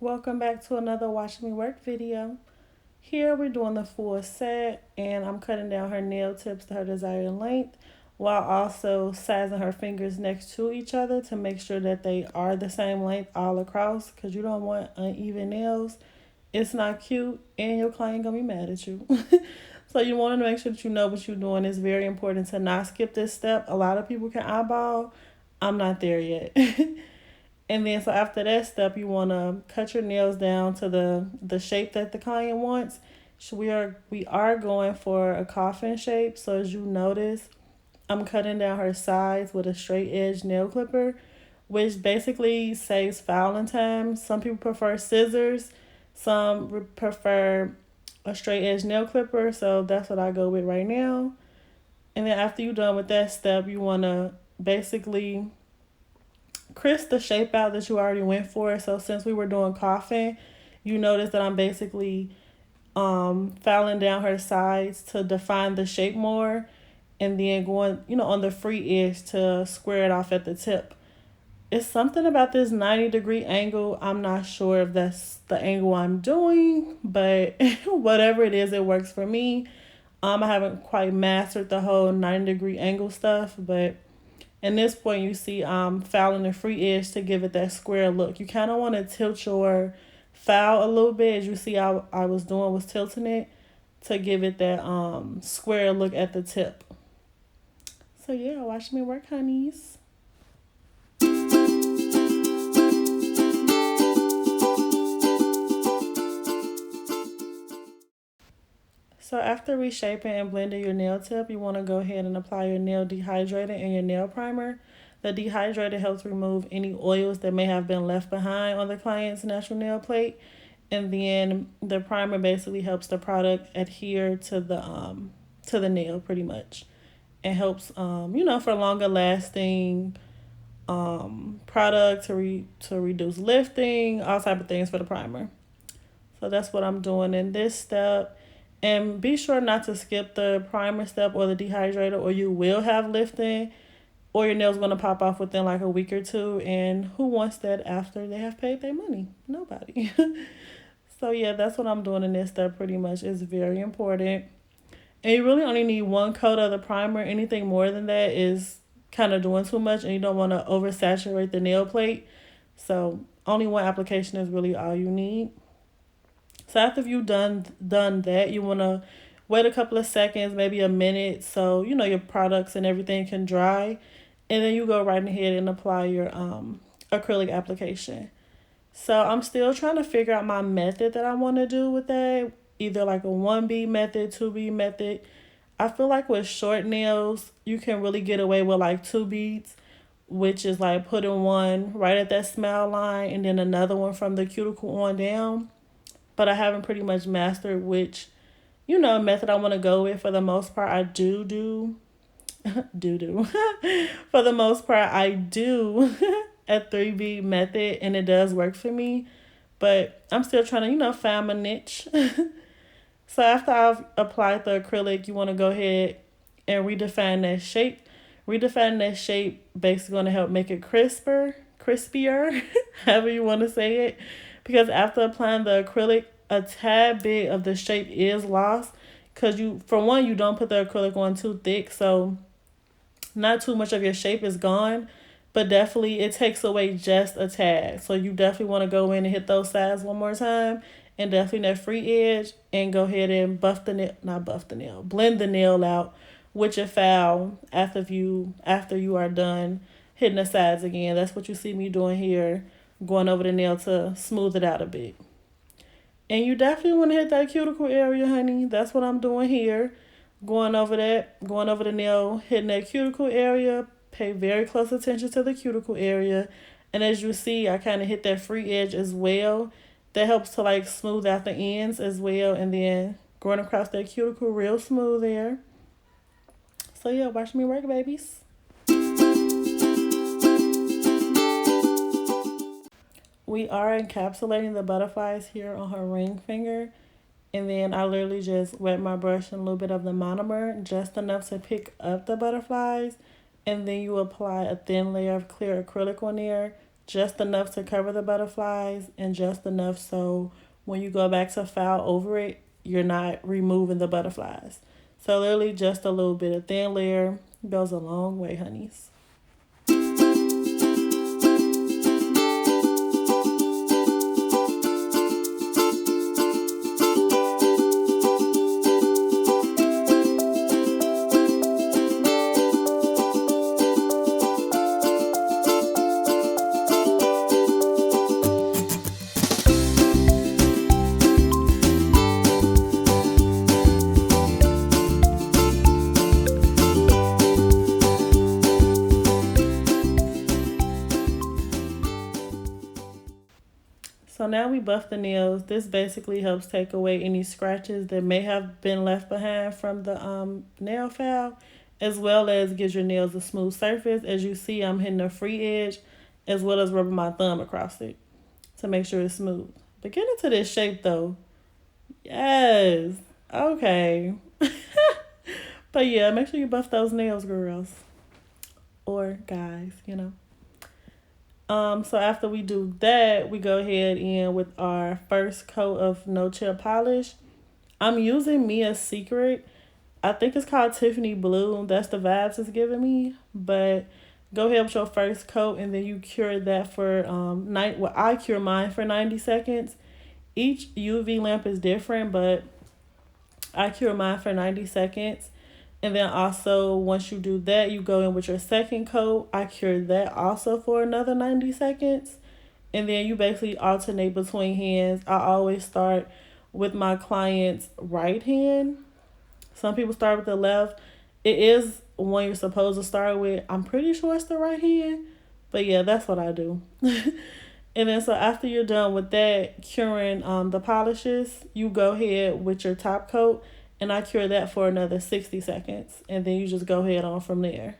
Welcome back to another Watch Me Work video. Here we're doing the full set and I'm cutting down her nail tips to her desired length while also sizing her fingers next to each other to make sure that they are the same length all across because you don't want uneven nails. It's not cute and your client gonna be mad at you. So you want to make sure that you know what you're doing. It's very important to not skip this step. A lot of people can eyeball. I'm not there yet. And then so after that step, you want to cut your nails down to the shape that the client wants. So we are going for a coffin shape. So as you notice, I'm cutting down her sides with a straight edge nail clipper, which basically saves filing time. Some people prefer scissors, some prefer a straight edge nail clipper. So that's what I go with right now. And then after you're done with that step, you want to basically crisp the shape out that you already went for. So since we were doing coffin, you notice that I'm basically filing down her sides to define the shape more and then going, on the free edge to square it off at the tip. It's something about this 90-degree angle. I'm not sure if that's the angle I'm doing, but whatever it is, it works for me. I haven't quite mastered the whole 90-degree angle stuff, but in this point, you see I'm filing the free edge to give it that square look. You kind of want to tilt your file a little bit. As you see, I was doing was tilting it to give it that square look at the tip. So yeah, watch me work, honeys. So after reshaping and blending your nail tip, you want to go ahead and apply your nail dehydrator and your nail primer. The dehydrator helps remove any oils that may have been left behind on the client's natural nail plate. And then the primer basically helps the product adhere to the nail pretty much. It helps for longer lasting product to reduce lifting, all type of things for the primer. So that's what I'm doing in this step. And be sure not to skip the primer step or the dehydrator, or you will have lifting, or your nail's going to pop off within like a week or two. And who wants that after they have paid their money? Nobody. So yeah, that's what I'm doing in this step pretty much. It's very important. And you really only need one coat of the primer. Anything more than that is kind of doing too much, and you don't want to oversaturate the nail plate. So only one application is really all you need. So after you've done that, you want to wait a couple of seconds, maybe a minute, so your products and everything can dry, and then you go right ahead and apply your acrylic application. So I'm still trying to figure out my method that I want to do with that, either like a 1 bead method, 2 bead method. I feel like with short nails, you can really get away with like 2 beads, which is like putting one right at that smile line and then another one from the cuticle on down. But I haven't pretty much mastered which, method I want to go with. For the most part, I do. For the most part, I do a 3 bead method, and it does work for me. But I'm still trying to, find my niche. So after I've applied the acrylic, you want to go ahead and redefine that shape. Redefining that shape basically going to help make it crispier, however you want to say it. Because after applying the acrylic, a tad bit of the shape is lost. Because for one, you don't put the acrylic on too thick. So not too much of your shape is gone. But definitely it takes away just a tad. So you definitely want to go in and hit those sides one more time. And definitely that free edge. And go ahead and blend the nail out with your file after you are done hitting the sides again. That's what you see me doing here, going over the nail to smooth it out a bit. And you definitely want to hit that cuticle area, honey. That's what I'm doing here. Going over the nail, hitting that cuticle area. Pay very close attention to the cuticle area. And as you see, I kind of hit that free edge as well. That helps to like smooth out the ends as well. And then going across that cuticle real smooth there. So yeah, watch me work, babies. We are encapsulating the butterflies here on her ring finger. And then I literally just wet my brush in a little bit of the monomer, just enough to pick up the butterflies. And then you apply a thin layer of clear acrylic on there just enough to cover the butterflies and just enough so when you go back to file over it, you're not removing the butterflies. So literally just a little bit of thin layer goes a long way, honeys. So now we buff the nails. This basically helps take away any scratches that may have been left behind from the nail file, as well as gives your nails a smooth surface. As you see, I'm hitting the free edge as well as rubbing my thumb across it to make sure it's smooth. But get into this shape though. Yes. Okay. But yeah, make sure you buff those nails, girls. Or guys, you know. So after we do that, we go ahead and with our first coat of no chill polish. I'm using Mia's Secret. I think it's called Tiffany Blue. That's the vibes it's giving me. But go ahead with your first coat and then you cure that for I cure mine for 90 seconds. Each UV lamp is different, but I cure mine for 90 seconds. And then also, once you do that, you go in with your second coat. I cure that also for another 90 seconds. And then you basically alternate between hands. I always start with my client's right hand. Some people start with the left. It is one you're supposed to start with. I'm pretty sure it's the right hand. But yeah, that's what I do. And then so after you're done with that, curing the polishes, you go ahead with your top coat. And I cure that for another 60 seconds. And then you just go ahead on from there.